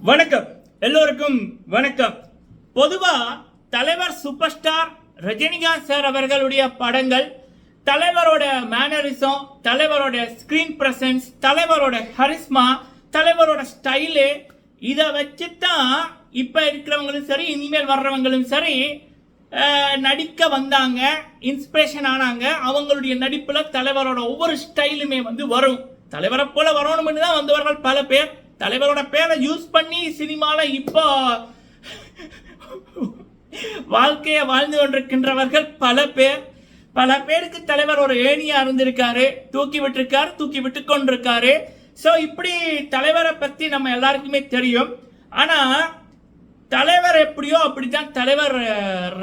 வணக்கம், எல்லோருக்கும் வணக்கம். பொதுவா தலைவர் சூப்பர் ஸ்டார் ரஜினிகாந்த் சார் அவர்களுடைய படங்கள், தலைவரோட மேனரிசம், தலைவரோட ஸ்கிரீன் பிரசன்ஸ், தலைவரோட ஹரிஸ்மா, தலைவரோட ஸ்டைலு, இதை வச்சுதான் இப்ப இருக்கிறவங்களும் சரி இனிமேல் வர்றவங்களும் சரி நடிக்க வந்தாங்க, இன்ஸ்பிரேஷன் ஆனாங்க. அவங்களுடைய நடிப்புல தலைவரோட ஒவ்வொரு ஸ்டைலுமே வரும். தலைவரை போல வரணும்னு தான் வந்தவர்கள் பல பேர். தலைவரோட பேரை யூஸ் பண்ணி சினிமால இப்போ வாழ்க்கையை வாழ்ந்து கொண்டிருக்கின்றவர்கள் பல பேர். பல பேருக்கு தலைவர் ஒரு ஏணியா இருந்திருக்காரு, தூக்கி விட்டுருக்காரு, தூக்கி விட்டு கொண்டிருக்காரு. ஸோ இப்படி தலைவரை பத்தி நம்ம எல்லாருக்குமே தெரியும். ஆனா தலைவர் எப்படியோ அப்படித்தான் தலைவர்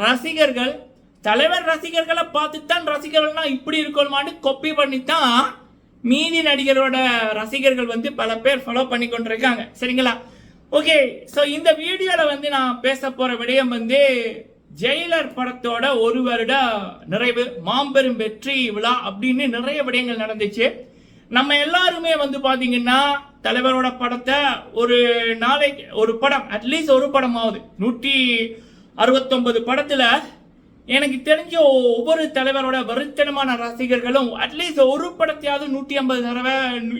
ரசிகர்கள், தலைவர் ரசிகர்களை பார்த்துத்தான் ரசிகர்கள்னா இப்படி இருக்கணுமான்னு கொப்பி பண்ணித்தான் மீதி நடிகரோட ரசிகர்கள் பல பேர் ஃபாலோ பண்ணி கொண்டிருக்காங்க. சரிங்களா? ஓகே, ஸோ இந்த வீடியோவில் நான் பேச போற விடயம் ஜெயிலர் படத்தோட 1 வருட நிறைவு, மாபெரும் வெற்றி விழா அப்படின்னு நிறைய விடயங்கள் நடந்துச்சு. நம்ம எல்லாருமே பாத்தீங்கன்னா தலைவரோட படத்தை ஒரு நாளைக்கு ஒரு படம், அட்லீஸ்ட் ஒரு படமாவது, 169 படத்துல எனக்கு தெரிஞ்ச ஒவ்வொரு தலைவரோட வருத்தனமான ரசிகர்களும் அட்லீஸ்ட் ஒரு படத்தையாவது 150 தடவை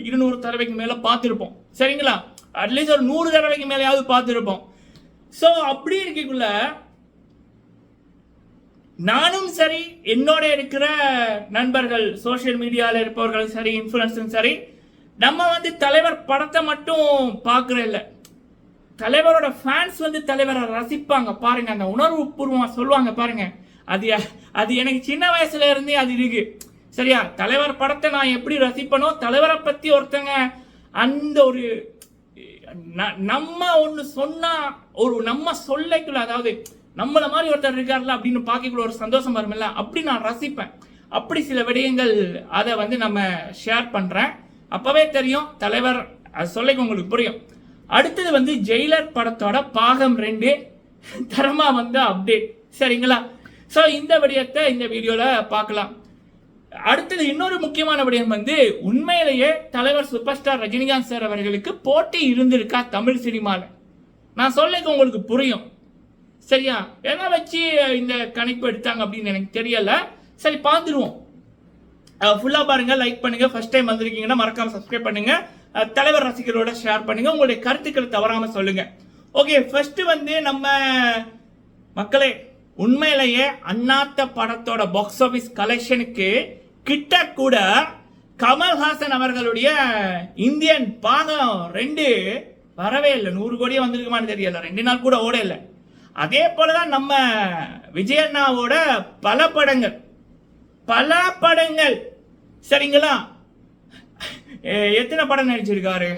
200 தடவைக்கு மேல பார்த்துருப்போம். சரிங்களா? அட்லீஸ்ட் ஒரு 100 தடவைக்கு மேலேயாவது பார்த்துருப்போம். ஸோ அப்படி இருக்கக்குள்ள நானும் சரி, என்னோட இருக்கிற நண்பர்கள், சோசியல் மீடியாவில் இருப்பவர்களும் சரி, இன்ஃபுளுசரும் சரி, நம்ம தலைவர் படத்தை மட்டும் பார்க்கற இல்லை, தலைவரோட ஃபேன்ஸ் தலைவரை ரசிப்பாங்க பாருங்க. அந்த உணர்வு பூர்வமா சொல்லுவாங்க பாருங்க. அது எனக்கு சின்ன வயசுல இருந்தே அது இருக்கு. சரியா? தலைவர் படத்தை நான் எப்படி ரசிப்பனோ, தலைவரை பத்தி ஒருத்தங்க அந்த ஒரு நம்ம ஒண்ணு சொன்னா, ஒரு நம்ம சொல்லைக்குள்ள, அதாவது நம்மள மாதிரி ஒருத்தர் இருக்காருல அப்படின்னு பார்க்கக்குள்ள ஒரு சந்தோஷம் வரும்ல, அப்படி நான் ரசிப்பேன். அப்படி சில விடயங்கள் அதை நம்ம ஷேர் பண்றேன். அப்பவே தெரியும் தலைவர் சொல்லைக்கு உங்களுக்கு புரியும். அடுத்தது ஜெயிலர் படத்தோட பாகம் 2 தரமா அப்டேட். சரிங்களா? ஸோ இந்த விடயத்தை இந்த வீடியோல பார்க்கலாம். அடுத்தது இன்னொரு முக்கியமான விடயம் உண்மையிலேயே தலைவர் சூப்பர் ஸ்டார் ரஜினிகாந்த் சார் அவர்களுக்கு போட்டி இருந்திருக்கா தமிழ் சினிமால? நான் சொல்லிக்க உங்களுக்கு புரியும். சரியா? எதை வச்சு இந்த கணிப்பு எடுத்தாங்க அப்படின்னு எனக்கு தெரியல. சரி, பார்த்துருவோம். ஃபுல்லா பாருங்க, லைக் பண்ணுங்க. ஃபர்ஸ்ட் டைம் வந்திருக்கீங்கன்னா மறக்காம சப்ஸ்கிரைப் பண்ணுங்க. தலைவர் ரசிகர்களோட ஷேர் பண்ணுங்க. உங்களுடைய கருத்துக்களை தவறாம சொல்லுங்க. ஓகே, ஃபர்ஸ்ட் நம்ம மக்களே, உண்மையிலேயே அண்ணாத்த படத்தோட பாக்ஸ் ஆபீஸ் கலெக்ஷனுக்கு கிட்ட கூட கமல்ஹாசன் அவர்களுடைய இந்தியன் பாகம் 2 வரவே இல்லை. 100 கோடியே வந்திருக்குமான்னு தெரியல, 2 நாள் கூட ஓட இல்லை. அதே போலதான் நம்ம விஜயண்ணாவோட பல படங்கள். சரிங்களா? எத்தனை படம் நடிச்சிருக்காரு?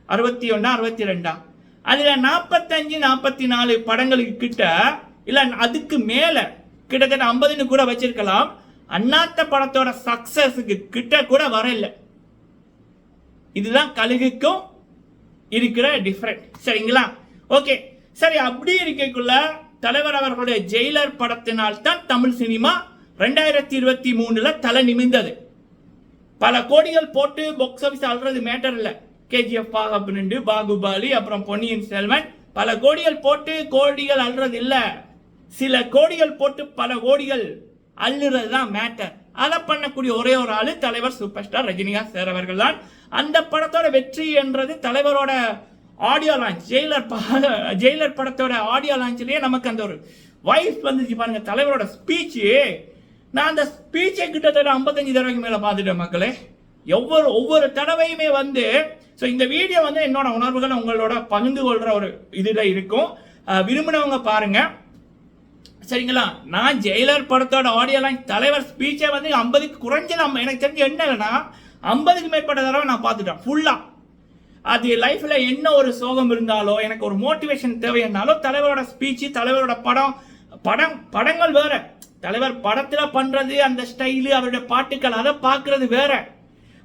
61 62. அதுல 45 44 படங்களுக்கு கிட்ட, இல்ல அதுக்கு மேல கிட்டத்தட்ட 50 கூட வச்சிருக்கலாம். அண்ணாத்த படத்தோட சக்சஸுக்கு கிட்ட கூட வரல. இதுதான் கழுகுக்கும் இருக்கிற டிஃபரெண்ட். சரிங்களா? ஓகே, சரி. அப்படி இருக்கக்குள்ள தலைவர் அவர்களுடைய ஜெயிலர் படத்தினால் தான் தமிழ் சினிமா 2023 தலை நிமிர்ந்தது. பல கோடிகள் போட்டு பாக்ஸ் ஆபீஸ் அல்றது மேட்டர் இல்ல. KGF பாகம் 2, பாகுபலி, அப்புறம் பொன்னியின் செல்வன், பல கோடிகள் போட்டு கோடிகள் அல்றது இல்ல. சில கோடிகள் போட்டு பல கோடிகள் அள்ளுறது தான் மேட்டர். அதை பண்ணக்கூடிய ஒரே ஒரு ஆளு தலைவர் சூப்பர் ஸ்டார் ரஜினிகாந்த் சார் அவர்கள் தான். அந்த படத்தோட வெற்றி என்றது தலைவரோட ஆடியோ லான்ச், ஜெயிலர் படத்தோட ஆடியோ லான்ச்லயே நமக்கு அந்த ஒரு வைஃப் வந்துச்சு பாருங்க. தலைவரோட ஸ்பீச், நான் அந்த ஸ்பீச்சை கிட்டத்தட்ட 55 தடவைக்கு மேல பார்த்துட்டேன் மக்களே. ஒவ்வொரு தடவையுமே ஸோ இந்த வீடியோ என்னோட உணர்வுகளை உங்களோட பகிர்ந்து கொள்ற ஒரு இதுல இருக்கும். விரும்பினவங்க பாருங்க. சரிங்களா? நான் ஜெயிலர் படத்தோட ஆடியோ லான்ச் தலைவர் ஸ்பீச்சை 50க்கு குறைஞ்சது எனக்கு தெரிஞ்ச என்ன இல்லைன்னா 50க்கு மேற்பட்ட தடவை நான் பார்த்துட்டேன் ஃபுல்லா. அது லைஃப்ல என்ன ஒரு சோகம் இருந்தாலோ, எனக்கு ஒரு மோட்டிவேஷன் தேவைன்னாலோ, தலைவரோட ஸ்பீச், தலைவரோட படங்கள் வேற. தலைவர் படத்துல பண்றது அந்த ஸ்டைலு, அவருடைய பாட்டுக்கள், அதை பார்க்கறது வேற.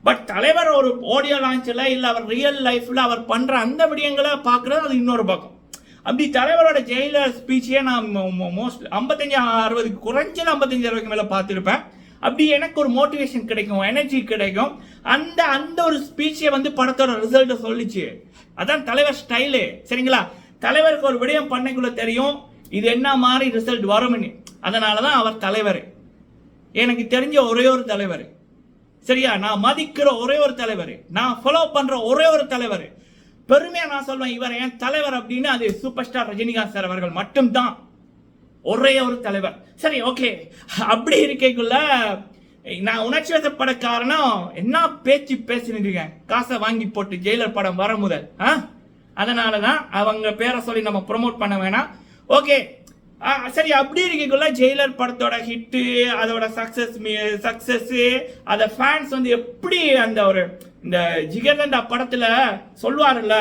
பட் தலைவர் ஒரு ஆடியோ லான்ச்ல இல்ல அவர் ரியல் லைஃப்ல அவர் பண்ற அந்த விடயங்களை பார்க்கறது அது இன்னொரு பக்கம். அப்படி தலைவரோட ஜெயிலர் ஸ்பீச்சையே நான் மோஸ்ட் 55 60 குறைஞ்சது 55 60 மேல பார்த்துருப்பேன். அப்படி எனக்கு ஒரு மோட்டிவேஷன் கிடைக்கும், எனர்ஜி கிடைக்கும். அந்த அந்த ஒரு ஸ்பீச்சை வந்து படத்தோட ரிசல்ட்டை சொல்லிச்சு. அதான் தலைவர் ஸ்டைலு. சரிங்களா, தலைவருக்கு ஒரு விடயம் பண்ணைக்குள்ள தெரியும் இது என்ன மாதிரி ரிசல்ட் வரும்னு. அதனாலதான் அவர் தலைவர். எனக்கு தெரிஞ்ச ஒரே ஒரு தலைவர், சரியா, நான் மதிக்கிற ஒரே ஒரு தலைவர், நான் ஃபாலோ பண்ற ஒரே ஒரு தலைவர், பெருமையா நான் சொல்வேன் இவர் என் தலைவர் அப்படின்னு, அது சூப்பர் ஸ்டார் ரஜினிகாந்த் சார் அவர்கள் மட்டும்தான். ஒரே ஒரு தலைவர். சரி, ஓகே. அப்படி இருக்கைக்குள்ள நான் உணர்ச்சி வசப்பட காரணம் என்ன பேச்சு பேசினீங்க, காசை வாங்கி போட்டு ஜெயிலர் படம் வர முதல். அதனாலதான் அவங்க பேரை சொல்லி நம்ம ப்ரொமோட் பண்ண வேணாம். ஓகே, சரி. அப்படி இருக்கக்குள்ள ஜெயிலர் படத்தோட ஹிட்டு, அதோட சக்சஸ், அத ஃபேன்ஸ் வந்து எப்படி அந்த ஒரு இந்த ஜிகர்தண்டா படத்துல சொல்லுவாருல்ல,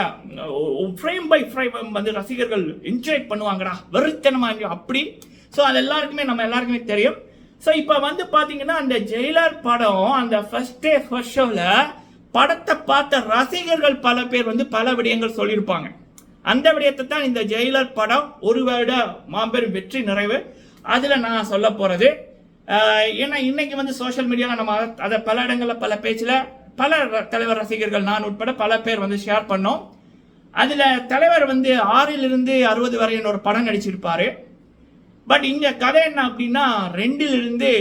ஃப்ரேம் பை ஃப்ரேம் வந்து ரசிகர்கள் என்ஜாய் பண்ணுவாங்கடா, வெறித்தனமா அப்படி. ஸோ அது எல்லாருக்குமே நம்ம எல்லாருக்குமே தெரியும். ஸோ இப்போ வந்து பாத்தீங்கன்னா அந்த ஜெயிலர் படம் அந்த ஃபர்ஸ்ட் ஷோல படத்தை பார்த்த ரசிகர்கள் பல பேர் வந்து பல விடயங்கள் சொல்லியிருப்பாங்க. அந்த விடயத்தை தான் இந்த ஜெயிலர் படம் ஒரு வருட மாபெரும் வெற்றி நிறைவு. அதுல நான் சொல்ல போறது, ஏன்னா இன்னைக்கு வந்து சோசியல் மீடியாவில் நம்ம அதை பல இடங்களில் பல பேச்சில் பல தலைவர் ரசிகர்கள் நான் உட்பட பல பேர் வந்து ஷேர் பண்ணோம். அதுல தலைவர் வந்து 6 to 60 வரை ஒரு படம் நடிச்சிருப்பாரு. பட் இங்க கதை என்ன அப்படின்னா 2 to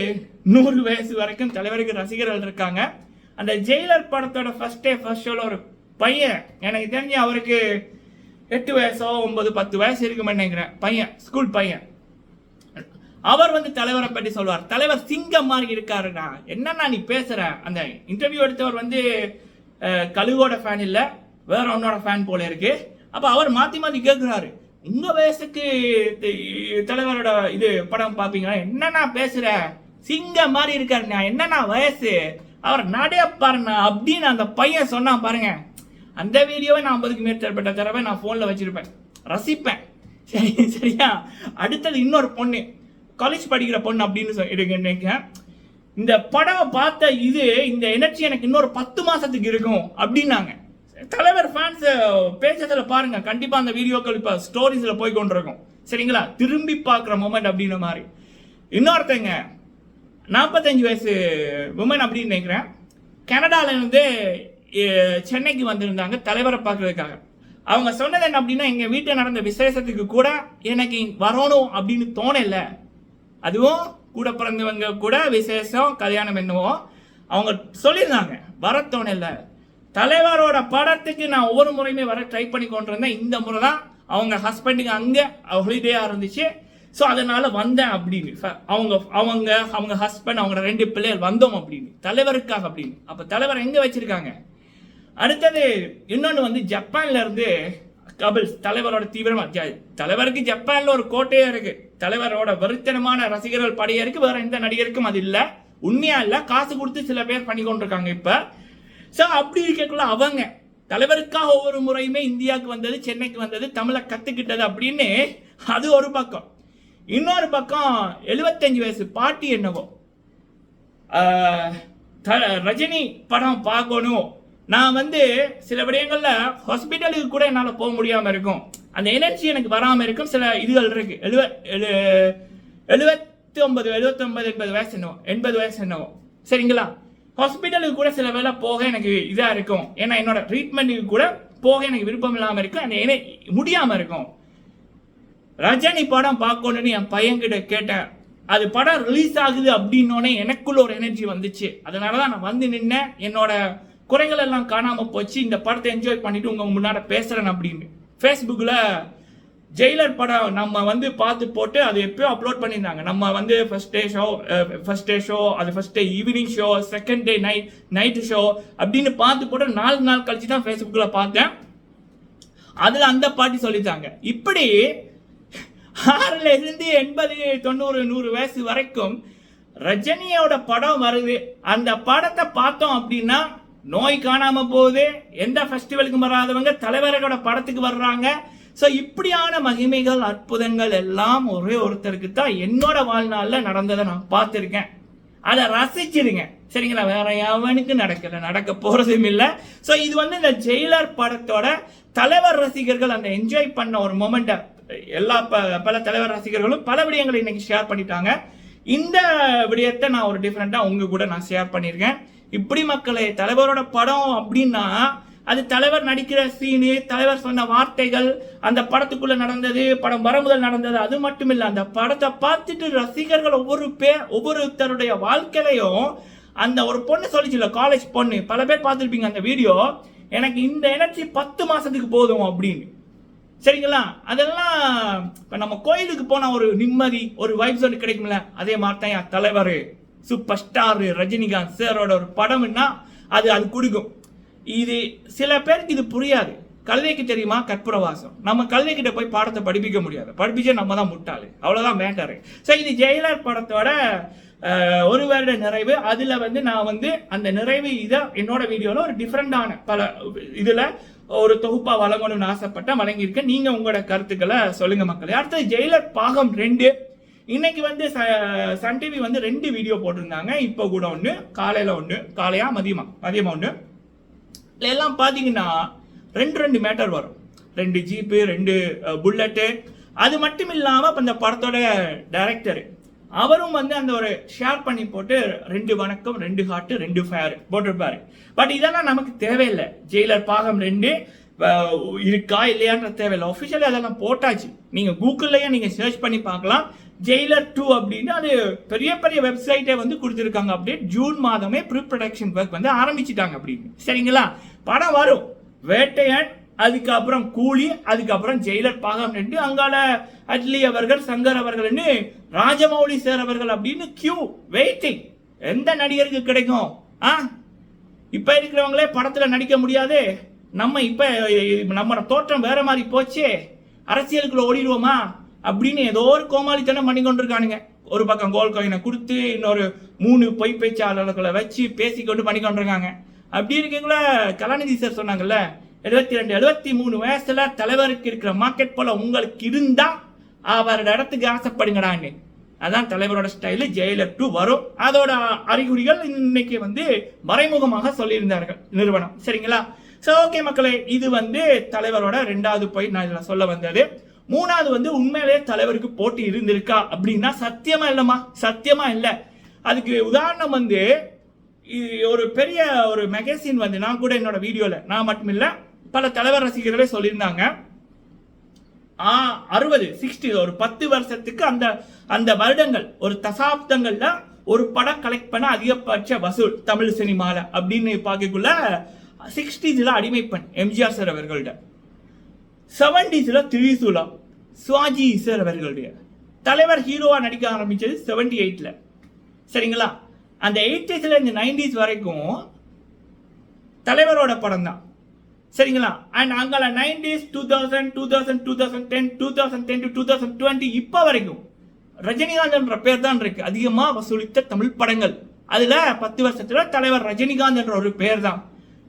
100 வயசு வரைக்கும் தலைவருக்கு ரசிகர்கள் இருக்காங்க. அந்த ஜெயிலர் படத்தோட ஃபர்ஸ்ட் ஷோல ஒரு பையன், எனக்கு தெரிஞ்சு அவருக்கு 8 வயசோ 9 10 வயசு இருக்குமே நினைக்கிறேன், பையன், ஸ்கூல் பையன். அவர் வந்து தலைவரை பற்றி சொல்வார், தலைவர் சிங்கம் மாதிரி இருக்காருடா, என்னன்னா நீ பேசுற. அந்த இன்டர்வியூ எடுத்தவர் வந்து கழுவோட ஃபேன் இல்ல, வேற ஒன்னோட ஃபேன் போல இருக்கு. அப்ப அவர் மாத்தி மாத்தி கேட்கிறாரு, உங்க வயசுக்கு தலைவரோட இது படம் பாப்பீங்களா, என்னன்னா பேசுற, சிங்கம் மாதிரி இருக்காருண்ணா, என்னன்னா வயசு, அவர் நடைய பாருண்ணா அப்படின்னு அந்த பையன் சொன்னா பாருங்க. அந்த வீடியோவை நான் 50க்கு மேற்பட்ட தடவை நான் போன்ல வச்சிருப்பேன், ரசிப்பேன். சரி, சரியா. அடுத்தது இன்னொரு பொண்ணு, காலேஜ் படிக்கிற பொண்ணு அப்படின்னு நினைக்கிறேன். இந்த படம் பார்த்த இது இந்த எனர்ஜி எனக்கு இன்னொரு 10 மாசத்துக்கு இருக்கும் அப்படின்னாங்க. தலைவர் ஃபேன்ஸ் பேச்சதுல பாருங்க, கண்டிப்பா அந்த வீடியோக்கள் இப்ப ஸ்டோரிஸ்ல போய் கொண்டிருக்கும். சரிங்களா, திரும்பி பார்க்குற மொமெண்ட் அப்படின்ற மாதிரி. இன்னொருத்தங்க 45 வயசு உமன் அப்படின்னு நினைக்கிறேன், கனடால இருந்து சென்னைக்கு வந்திருந்தாங்க தலைவரை பார்க்கறதுக்காக. அவங்க சொன்னது என்ன அப்படின்னா, எங்க வீட்டில் நடந்த விசேஷத்துக்கு கூட எனக்கு வரணும் அப்படின்னு தோணல. அதுவும் கூட பிறந்தவங்க கூட விசேஷம் கல்யாணம் என்னவோ அவங்க சொல்லியிருந்தாங்க, வர தோணல. தலைவரோட படத்துக்கு நான் ஒவ்வொரு முறையுமே வர ட்ரை பண்ணி கொண்டிருந்தேன். இந்த முறை தான் அவங்க ஹஸ்பண்டுக்கு அங்கே ஹாலிடேயா இருந்துச்சு, ஸோ அதனால வந்தேன் அப்படின்னு. அவங்க ஹஸ்பண்ட் அவங்க 2 பிள்ளைகள் வந்தோம் அப்படின்னு, தலைவருக்காக அப்படின்னு. அப்ப தலைவர் எங்க வச்சிருக்காங்க. அடுத்தது இன்னொன்று வந்து ஜப்பான்ல இருந்து கபில்ஸ், தலைவரோட தீவிரமா, தலைவருக்கு ஜப்பான்ல ஒரு கோட்டையா இருக்கு, தலைவரோட வெறித்தனமான ரசிகர்கள் படையா இருக்கு. வேற எந்த நடிகருக்கும் அது இல்ல, உண்மையா இல்ல, காசு கொடுத்து சில பேர் பண்ணி கொண்டிருக்காங்க இப்ப. ஸோ அப்படி இருக்கக்குள்ள அவங்க தலைவருக்காக ஒவ்வொரு முறையுமே இந்தியாவுக்கு வந்தது, சென்னைக்கு வந்தது, தமிழை கத்துக்கிட்டது அப்படின்னு அது ஒரு பக்கம். இன்னொரு பக்கம் 75 வயசு பாட்டி என்னவோ ரஜினி படம் பார்க்கணும், நான் வந்து சில விடயங்கள்ல ஹாஸ்பிட்டலுக்கு கூட என்னால் போக முடியாம இருக்கும், அந்த எனர்ஜி எனக்கு வராம இருக்கும். சில இதுகள் இருக்கு. 79 80 வயசு என்னவோ 80 வயசு என்னவோ, சரிங்களா, ஹாஸ்பிட்டலுக்கு கூட சில வேளை போக எனக்கு இதா இருக்கும். ஏன்னா என்னோட ட்ரீட்மெண்ட்டுக்கு கூட போக எனக்கு விருப்பம் இல்லாம இருக்கும், அந்த முடியாம இருக்கும். ரஜினி படம் பார்க்கணும்னு என் பையன்கிட்ட கேட்டேன். அது படம் ரிலீஸ் ஆகுது அப்படின்னோடனே எனக்குள்ள ஒரு எனர்ஜி வந்துச்சு. அதனாலதான் நான் வந்து நின்னேன், என்னோட குறைகள் எல்லாம் காணாம போச்சு, இந்த படத்தை என்ஜாய் பண்ணிட்டு உங்க முன்னாடி பேசுறேன் அப்படின்னு. ஃபேஸ்புக்ல ஜெயிலர் படம் நம்ம வந்து பார்த்து போட்டு அது எப்பயோ அப்லோட் பண்ணியிருந்தாங்க. நம்ம வந்து ஃபர்ஸ்ட் டே ஷோ, அது first day evening show, second day night show அப்படின்னு பார்த்து போட்டு 4 நாள் கழிச்சு தான் ஃபேஸ்புக்ல பார்த்தேன். அதுல அந்த பாட்டி சொல்லிட்டாங்க, இப்படி 6 to 80 90 100 வயசு வரைக்கும் ரஜினியோட படம் வருது. அந்த படத்தை பார்த்தோம் அப்படின்னா நோய் காணாம போகுது. எந்த ஃபெஸ்டிவலுக்கு வராதவங்க தலைவரோட படத்துக்கு வர்றாங்க. ஸோ இப்படியான மகிமைகள் அற்புதங்கள் எல்லாம் ஒரே ஒருத்தருக்கு தான் என்னோட வாழ்நாளில் நடந்ததை நான் பார்த்துருக்கேன். அதை ரசிச்சிருங்க, சரிங்களா. வேற எவனுக்கு நடக்க போறதும் இல்லை. ஸோ இது வந்து இந்த ஜெயிலர் படத்தோட தலைவர் ரசிகர்கள் அந்த என்ஜாய் பண்ண ஒரு மொமெண்ட்டை எல்லா பல தலைவர் ரசிகர்களும் பல விடயங்களை இன்னைக்கு ஷேர் பண்ணிட்டாங்க. இந்த விடயத்தை நான் ஒரு டிஃப்ரெண்டா உங்க கூட நான் ஷேர் பண்ணியிருக்கேன். இப்படி மக்களே தலைவரோட படம் அப்படின்னா அது தலைவர் நடிக்கிற சீனு, தலைவர் சொன்ன வார்த்தைகள், அந்த படத்துக்குள்ள நடந்தது, படம் வருமுதல் நடந்தது, அது மட்டும் இல்ல அந்த படத்தை பார்த்துட்டு ரசிகர்கள் ஒவ்வொருத்தருடைய வாழ்க்கையிலையும் அந்த ஒரு பொண்ணு சொல்லிச்சுல, காலேஜ் பொண்ணு, பல பேர் பார்த்துருப்பீங்க அந்த வீடியோ, எனக்கு இந்த எனர்ஜி 10 மாசத்துக்கு போதும் அப்படின்னு. சரிங்களா? அதெல்லாம் இப்போ நம்ம கோயிலுக்கு போனால் ஒரு நிம்மதி, ஒரு வைப்ஸ் ஒன்று கிடைக்கும்ல, அதே மாதிரி தான் என் தலைவர் சூப்பர் ஸ்டார் ரஜினிகாந்த் சாரோட ஒரு படம்னா அது கொடுக்கும். இது சில பேருக்கு இது புரியாது. கல்விக்கு தெரியுமா கற்பூரவாசம், நம்ம கல்விக்கிட்ட போய் பாடத்தை படிப்பிக்க முடியாது, படிப்பிச்சே நம்ம தான் முட்டாளு, அவ்வளோதான் மேட்டரு. ஸோ இது ஜெயிலர் படத்தோட 1 வருட நிறைவு. அதில் நான் அந்த நிறைவு இதை என்னோட வீடியோவில் ஒரு டிஃப்ரெண்டான பல இதில் ஒரு தொகுப்பா வழங்கணும்னு ஆசைப்பட்ட வழங்கியிருக்கேன். நீங்க உங்களோட கருத்துக்களை சொல்லுங்க மக்களே. அடுத்தது ஜெயிலர் பாகம் 2. இன்னைக்கு சன் டிவி 2 வீடியோ போட்டிருந்தாங்க. இப்போ கூட ஒன்று, காலையில ஒன்று, காலையா மதியமா ஒன்று. எல்லாம் பார்த்தீங்கன்னா 2 மேட்டர் வரும், 2 ஜீப்பு, 2 புல்லட்டு. அது மட்டும் இல்லாம இந்த படத்தோட டைரக்டர் அவரும் அந்த ஒரு ஷேர் பண்ணி போட்டு 2 வணக்கம், 2 ஹார்ட், 2 ஃபயர் போட்டிருப்பாரு. பட் இதெல்லாம் நமக்கு தேவையில்லை. ஜெயிலர் பாகம் 2 இருக்கா இல்லையான்ற தேவையில்லை. ஒஃபிஷியலி அதெல்லாம் போட்டாச்சு. நீங்க கூகுள்லயே நீங்க சர்ச் பண்ணி பார்க்கலாம். ஜெயிலர் 2 அப்படின்னு அது பெரிய பெரிய வெப்சைட்டே கொடுத்துருக்காங்க. அப்டேட் ஜூன் மாதமே ப்ரீ ப்ரொடக்ஷன் ஒர்க் ஆரம்பிச்சுட்டாங்க அப்படின்னு. சரிங்களா? படம் வரும். வேட்டையன், அதுக்கப்புறம் கூலி, அதுக்கப்புறம் ஜெயிலர் பாகம் 2, அங்கால அட்லி அவர்கள், சங்கர் அவர்கள், ராஜமௌலி சார் அவர்கள் அப்படின்னு கியூ வெயிட்டிங். எந்த நடிகருக்கு கிடைக்கும்? இப்ப இருக்கிறவங்களே படத்துல நடிக்க முடியாது. நம்ம தோற்றம் வேற மாதிரி போச்சே, அரசியலுக்குள்ள ஓடிடுவோமா அப்படின்னு ஏதோ ஒரு கோமாளித்தனம் பண்ணி கொண்டிருக்கானுங்க. ஒரு பக்கம் கோல் கோயினை கொடுத்து இன்னொரு 3 பொய் பேச்சாளர்களை வச்சு பேசிக்கொண்டு பண்ணி கொண்டிருக்காங்க. அப்படி இருக்கீங்கள கலாநிதி சார் சொன்னாங்கல்ல, 72 73 வயசுல தலைவருக்கு இருக்கிற மார்க்கெட் போல உங்களுக்கு இருந்தா அவரோட இடத்துக்கு ஆசைப்படுங்கடான்னு. அதான் தலைவரோட ஸ்டைலு. ஜெயிலர் 2 வரும். அதோட அறிகுறிகள் இன்னைக்கு மறைமுகமாக சொல்லியிருந்தார்கள் நிறுவனம். சரிங்களா? சோ ஓகே மக்களே, இது தலைவரோட 2வது பாயிண்ட் நான் இதுல சொல்ல வந்தது. 3வது உண்மையிலேயே தலைவருக்கு போட்டி இருந்திருக்கா அப்படின்னா சத்தியமா இல்லம்மா, சத்தியமா இல்லை. அதுக்கு உதாரணம் ஒரு பெரிய ஒரு மேகசின் நான் கூட என்னோட வீடியோல, நான் மட்டும் இல்ல பல தலைவர் ரசிகர்களே சொல்லியிருந்தாங்க, 60 ஒரு 10 வருஷத்துக்கு அந்த வருடங்கள், ஒரு தசாப்தங்கள்ல ஒரு படம் கலெக்ட் பண்ண அதிகபட்ச வசூல் தமிழ் சினிமால அப்படின்னு பார்க்கக்குள்ள 60s அடிமைப்பெண் எம்ஜிஆர் சார் அவர்கள்ட, 70s திரிசூலா சிவாஜி சார் அவர்களுடைய, தலைவர் ஹீரோவா நடிக்க ஆரம்பிச்சது 78. சரிங்களா? அந்த 80s இந்த 90s வரைக்கும் தலைவரோட படம் தான். சரிங்களா? அண்ட் அங்கால 90s 2000 2000 2010 2010 to 2020 இப்ப வரைக்கும் ரஜினிகாந்த் என்ற பேர் தான் இருக்கு அதிகமா வசூலித்த தமிழ் படங்கள். அதுல 10 வருஷத்துல தலைவர் ரஜினிகாந்த் என்ற ஒரு பேர் தான்,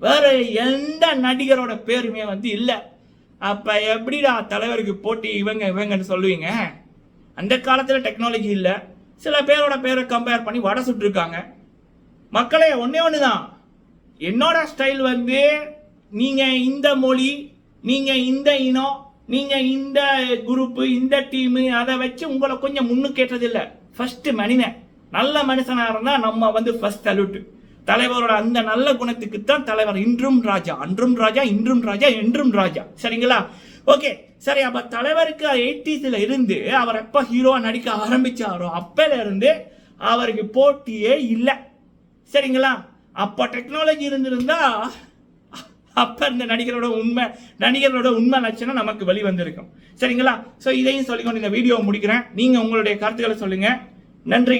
வேற எந்த நடிகரோட பேருமே இல்ல. அப்ப எப்படிடா தலைவருக்கு போட்டி இவங்கன்னு சொல்லுவீங்க? அந்த காலத்துல டெக்னாலஜி இல்ல, சில பேரோட பேரை கம்பேர் பண்ணி வடை சுட்டுருக்காங்க. மக்களே ஒன்னே ஒண்ணுதான், என்னோட ஸ்டைல் நீங்க இந்த மொழி, நீங்க இந்த இனம், நீங்க இந்த குரூப், இந்த டீம், அதை வச்சு உங்களை கொஞ்சம் முன்னுக்கேற்றது இல்லை. ஃபர்ஸ்ட் மனிதன் நல்ல மனுஷனா இருந்தா நம்ம ஃபர்ஸ்ட் சல்யூட். தலைவரோட அந்த நல்ல குணத்துக்கு தான் தலைவர் இன்றும் ராஜா, அன்றும் ராஜா, இன்றும் ராஜா, என்றும் ராஜா. சரிங்களா? ஓகே சரி. அப்ப தலைவருக்கு 80s இருந்து அவர் எப்ப ஹீரோவா நடிக்க ஆரம்பிச்சாரோ அப்பல இருந்து அவருக்கு போட்டியே இல்லை. சரிங்களா? அப்ப டெக்னாலஜி இருந்திருந்தா அப்ப இந்த நடிகரோட உண்மை லட்சணம் நமக்கு வெளி வந்திருக்கும். சரிங்களா? சோ இதையும் சொல்லிக்கொண்டு இந்த வீடியோ முடிக்கிறேன். நீங்க உங்களுடைய கருத்துக்களை சொல்லுங்க. நன்றி.